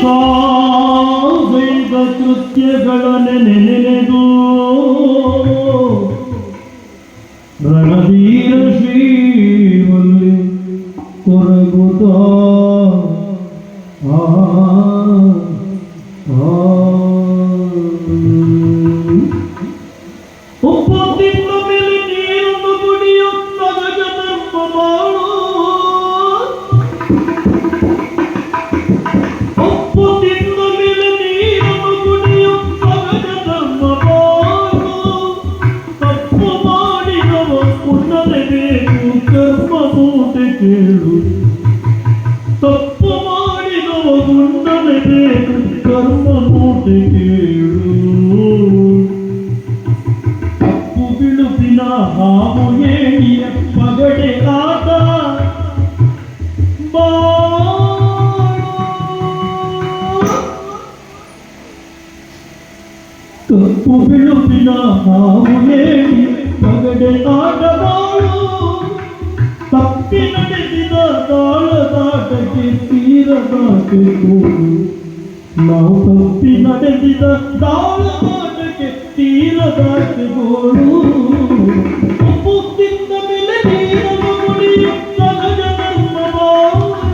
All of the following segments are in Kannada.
ತಾಗೈದ ಕೃತ್ಯಗಳನ್ನೇ ನೆನೆದು ರಣಧೀರ ಶ್ರೀವಲ್ಲಿ ಕೊರಗುತ್ತ ಒಪ್ಪತ್ತಿನ ಮೇಲೆ ನೀರನ್ನು ಕುಡಿಯುತ್ತ ಗಜಧರ್ಮ ಮಾಡು ಒಪ್ಪತ್ತಿನ ಮೇಲೆ ನೀರನ್ನು ಕುಡಿಯುತ್ತ ಗಜಧರ್ಮ ಮಾಡು ತಪ್ಪು ಮಾಡಿದವ ಉಣ್ಣಲೇಬೇಕು ಕರ್ಮ ಮೂಟೆ ಕೇಳು ತಪ್ಪು ಮಾಡಿದವ ಉಣ್ಣಲೇಬೇಕು ಕರ್ಮ ಮೂಟೆ ಕೇಳು ತಪ್ಪು ಬಿಳುಪಿನ ಹಾವು ಏಣಿಯ ಪಗಡೆ ಆಟ ತಪ್ಪು ಬಿಳುಪಿನ ಹಾವು ಏಣಿಯ ಪಗಡೆ ಆಟ ಮಾಡು ತಪ್ಪಿ ನಡೆಸಿದ ತಾಳದಾಟಕ್ಕೆ ತೀರದಾಟೆ ಕೂಡು ನಾವು ತಪ್ಪಿ ನಡೆಸಿದ ತಾಳದಾಟಕ್ಕೆ ತೀರದಾಟೆ ಗೋಳು ಒಪ್ಪುತ್ತಿದ್ದ ಮೇಲೆ ನೀರನ್ನು ಕುಡಿಯುತ್ತ ಗಜಧರ್ಮ ಮಾಡು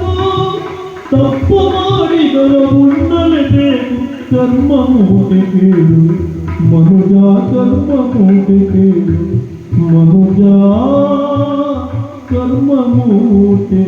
ತಪ್ಪು ಮಾಡಿದರ ಉಣ್ಣಲೇಬೇಕು ಕರ್ಮ ಮೂಟೆ ಕೇಳು ಮನುಜ ಕರ್ಮ ಮೂಟೆ ಕೇಳು ಮನುಜ ಕರ್ಮ ಮೂಟೆ